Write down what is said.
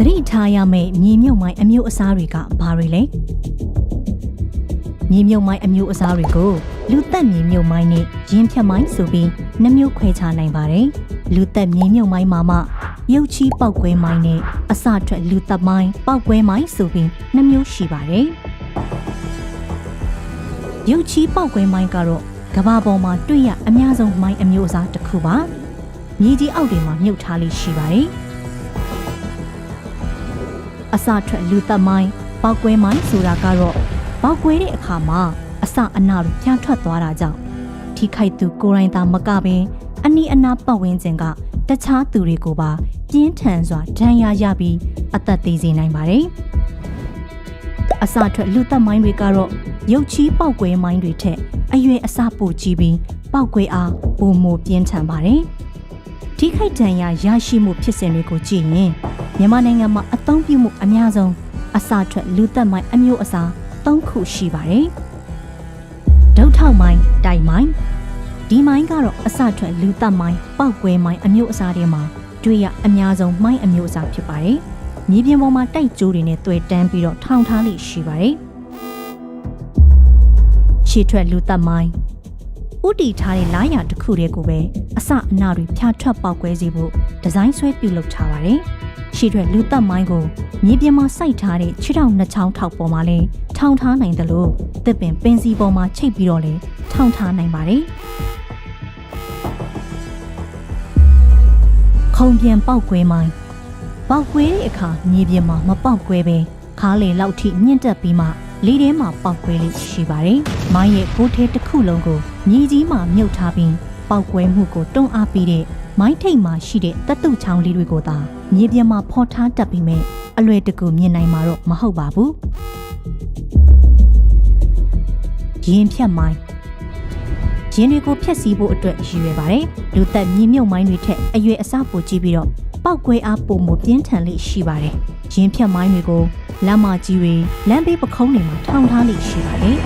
တိထားရမယ့်မြေမြုပ်မိုင်းအမျိုးအစားတွေကဘာတွေလဲမြေမြုပ်မိုင်းအမျိုးအစားတွေကိုလူသက်မြေမြုပ်မိုင်းနဲ့ရင်းဖြတ်မိုင်းဆိုပြီးနှမျိုးခွဲခြားနိုင်ပါတယ်လူသက်မြေမြုပ်မိုင်းမှာမှရုပ်ချီးပောက်ကွဲမိုင်းနဲ့အစထွက်လူသက်မိုင်းပောက်ကွဲမိုင်းဆိုပြီးနှမျိုးရှိပါတယ်ရုပ်ချီးပောက်ကွဲမိုင်းကတော့ကမ္ဘာပေါ်မှာတွေ့ရအများဆုံးမိုင်းအမျိုးအစားတစ်ခုပါမြေကြီးအောက်တွေမှာမြုပ်ထားလေးရှိပါတယ်အစထွက်လူသက်မိုင်းပောက်ကွဲမိုင်းဆိုတာကတော့ပောက်ကွဲတဲ့အခါမှာအစအနာလိုပြန့်ထွက်သွားတာကြောင့်ထိခိုက်သူကိုယ်တိုင်သာမကဘဲအနီးအနားပတ်ဝန်းကျင်ကတခြားသူတွေကိုပါပြင်းထန်စွာဒဏ်ရာရပြီးအသက်သေစေနိုင်ပါတယ်အစထွက်လူသက်မိုင်းတွေကတော့ရုပ်ချီးပောက်ကွဲမိုင်းတွေထက်အရွယ်အစပိုကြီးပြီးပောက်ကွဲအားပိုမိုပြင်းထန်ပါတယ်ထိခိုက်ဒဏ်ရာရရှိမှုဖြစ်စဉ်တွေကိုကြည့်ရင်မြန်မာနိုင်ငံမှာအသုံးပြုမှုအများဆုံးအစထွက်လူသက်မိုင်းအမျိုးအစား၃ခုရှိပါတယ်ဒုတ်ထောက်မိုင်းတိုက်မိုင်းဒီမိုင်းကတော့အစထွက်လူသက်မိုင်းပောက်ကွဲမိုင်းအမျိုးအစားတွေမှာတွေ့ရအများဆုံးမိုင်းအမျိုးအစားဖြစ်ပါတယ်မြေပြင်ပေါ်မှာတိုက်ကြိုးတွေနဲ့တွေ့တန်းပြီးတော့ထောင်ထားလိရှိပါတယ်ရှေ့ထွက်လူသက်မိုင်းဥတီထားတဲ့လားယာတစ်ခုတည်းကိုပဲအစအနာတွေဖြာထွက်ပေါက်ကွဲစေဖို့ဒီဇိုင်းဆွဲပြုလုပ်ထားပါတယ်ရှေ့ထွက်လူသက်မိုင်းကိုမြေပြင်မှာစိုက်ထားတဲ့ခြေထောက်နှစ်ချောင်းထောက်ပေါ်မှာလည်းထောင်ထားနိုင်တယ်လို့သစ်ပင်ပင်စီပေါ်မှာချိတ်ပြီးတော့လည်းထောင်ထားနိုင်ပါတယ်ခုံပြန်ပေါက်ကွဲမိုင်းပေါက်ကွဲတဲ့အခါမြေပြင်မှာမပေါက်ကွဲပဲခါးလေလောက်ထိမြင့်တက်ပြီးမှလေးထဲမှာပေါက်ကွဲလေးရှိပါတယ်။မိုင်းရဲ့ကိုယ်ထဲတစ်ခုလုံးကိုမြေကြီးမှာမြုပ်ထားပြီးပေါက်ကွဲမှုကိုတွန်းအားပေးတဲ့မိုင်းထိပ်မှာရှိတဲ့တပ်တုချောင်းလေးတွေကိုသာမြေပြင်မှာဖော်ထားတတ်ပြီးမြဲအလွယ်တကူမြင်နိုင်မှာတော့မဟုတ်ပါဘူး။ရင်းဖြတ်မိုင်းရင်းတွေကိုဖျက်ဆီးဖို့အတွက်ရည်ရွယ်ပါတယ်။လူသက်မြေမြုပ်မိုင်းတွေထက်အရွယ်အစားပိုကြီးပြီးတော့ပောက်ကွဲအားပိုမိုပြင်းထန်လေးရှိပါတယ်။ရင်းဖြတ်မိုင်းတွေကိုလမ်းမကြီးတွေလမ်းဘေးပခုံးတွေမှာထောင်ထားလိရှိပါတယ်